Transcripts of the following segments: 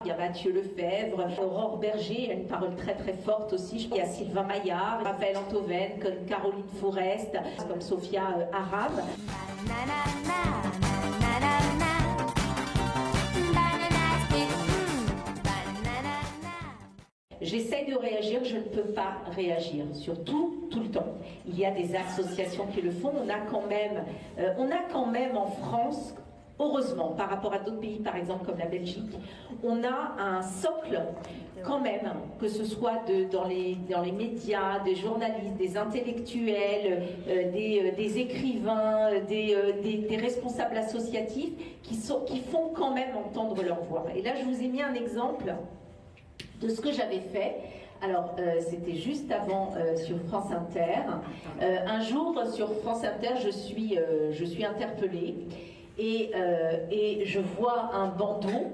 Il y a Mathieu Lefebvre, Aurore Berger, une parole très très forte aussi. Il y a Sylvain Maillard, Raphaël Antoven, comme Caroline Forest, comme Sophia Aram. J'essaie de réagir, je ne peux pas réagir, surtout tout le temps. Il y a des associations qui le font. On a quand même en France, heureusement, par rapport à d'autres pays, par exemple comme la Belgique, on a un socle quand même, que ce soit dans les médias, des journalistes, des intellectuels, des écrivains, des responsables associatifs qui font quand même entendre leur voix. Et là, je vous ai mis un exemple de ce que j'avais fait. Alors, c'était juste avant sur France Inter. Un jour, sur France Inter, je suis interpellée et je vois un bandeau.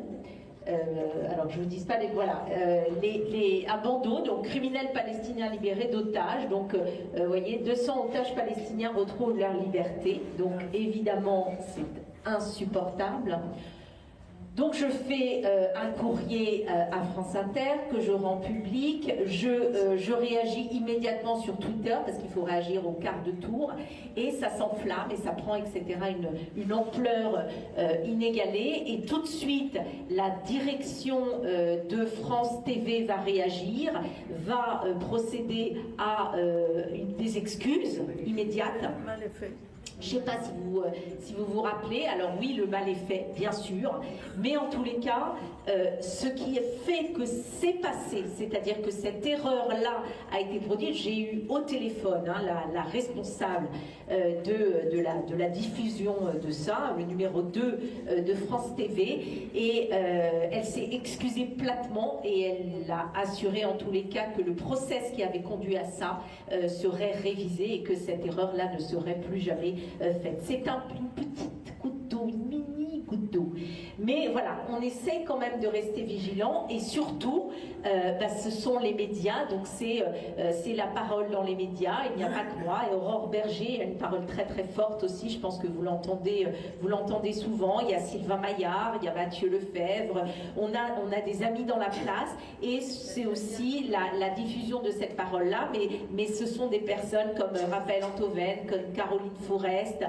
Alors, je ne vous dis pas un bandeau, donc criminels palestiniens libérés d'otages. Donc, vous voyez, 200 otages palestiniens retrouvent leur liberté. Donc, évidemment, c'est insupportable. Donc je fais un courrier à France Inter que je rends public, je réagis immédiatement sur Twitter parce qu'il faut réagir au quart de tour et ça s'enflamme et ça prend une ampleur inégalée et tout de suite la direction de France TV va réagir, va procéder à des excuses immédiates. Je ne sais pas si vous vous rappelez, alors oui, le mal est fait, bien sûr, mais en tous les cas, ce qui fait que c'est passé, c'est-à-dire que cette erreur-là a été produite, j'ai eu au téléphone la responsable de la diffusion de ça, le numéro 2 de France TV, et elle s'est excusée platement et elle a assuré en tous les cas que le process qui avait conduit à ça serait révisé et que cette erreur-là ne serait plus jamais faite. C'est une petite goutte d'eau, une mini goutte d'eau. Mais voilà, on essaie quand même de rester vigilant et surtout, ce sont les médias, donc c'est la parole dans les médias, il n'y a pas que moi. Et Aurore Berger a une parole très très forte aussi, je pense que vous l'entendez souvent. Il y a Sylvain Maillard, il y a Mathieu Lefebvre, on a des amis dans la place et c'est aussi la diffusion de cette parole-là, mais ce sont des personnes comme Raphaël Antoven, comme Caroline Forest,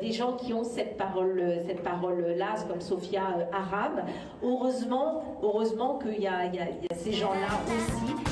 des gens qui ont cette parole-là, comme Sophia Aram. Heureusement qu'il y a ces gens-là aussi.